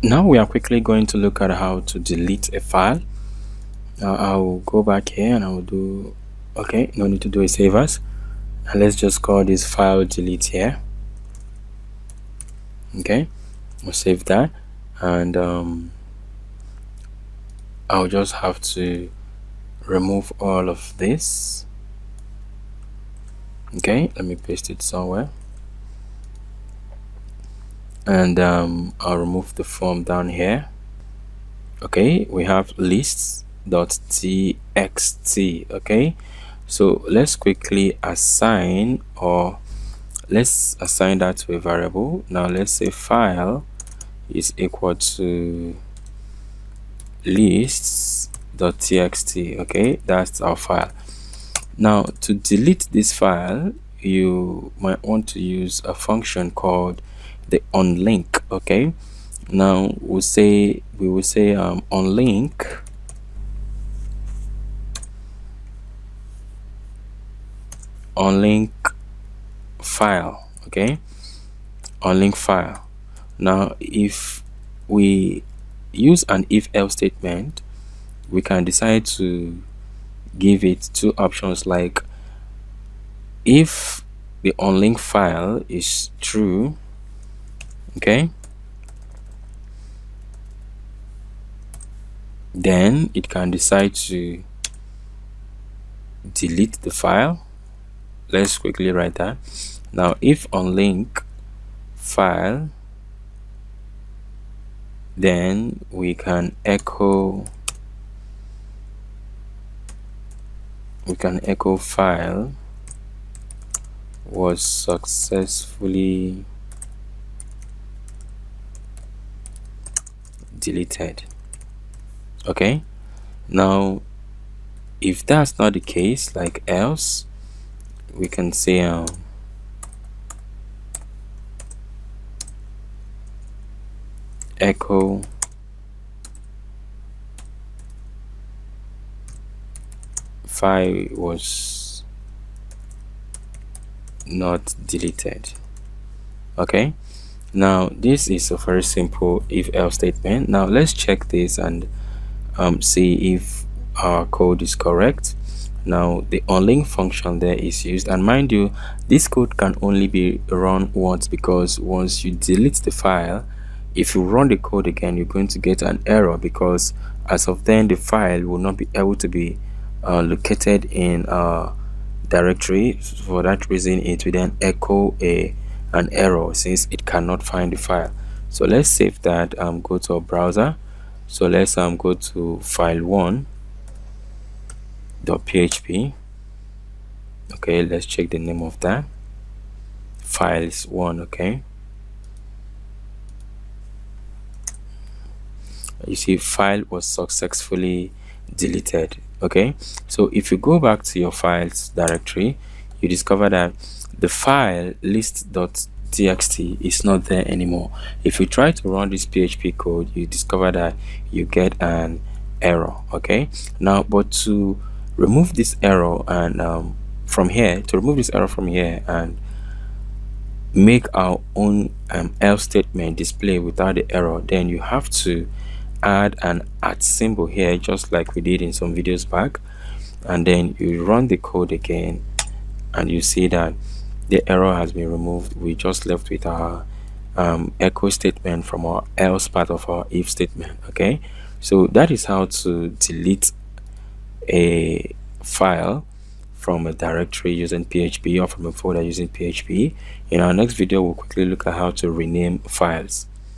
Now we are quickly going to look at how to delete a file. Now I'll go back here and I will do, okay, no need to do a save as. And let's just call this file delete here. Okay, we'll save that, and I'll just have to remove all of this. Okay, let me paste it somewhere, and I'll remove the form down here. Okay, we have lists.txt. okay, so let's quickly assign, or let's assign that to a variable. Now let's say file is equal to lists.txt. okay, that's our file. Now to delete this file, you might want to use a function called the onLink. okay, now we will say onLink file. okay, onLink file. Now if we use an if-else statement, we can decide to give it two options, like if the onLink file is true, okay, then it can decide to delete the file. Let's quickly write that. Now if onLink file, then we can echo file was successfully deleted. okay, now if that's not the case, like else, we can say echo file was not deleted. okay, now this is a very simple if-else statement. Now let's check this and see if our code is correct. Now the onLink function there is used, and mind you, this code can only be run once, because once you delete the file, if you run the code again, you're going to get an error, because as of then the file will not be able to be located in a directory. For that reason, it will then echo an error, since it cannot find the file. So let's save that, go to our browser. So let's go to file1.php. okay, let's check the name of that. Files1. okay, you see file was successfully deleted. okay, so if you go back to your files directory, you discover that the file list.txt is not there anymore. If you try to run this PHP code, you discover that you get an error. okay, now but to remove this error and from here and make our own else statement display without the error, then you have to add an @ symbol here, just like we did in some videos back, and then you run the code again and you see that the error has been removed. We just left with our echo statement from our else part of our if statement. okay, so that is how to delete a file from a directory using PHP, or from a folder using PHP. In our next video, we'll quickly look at how to rename files.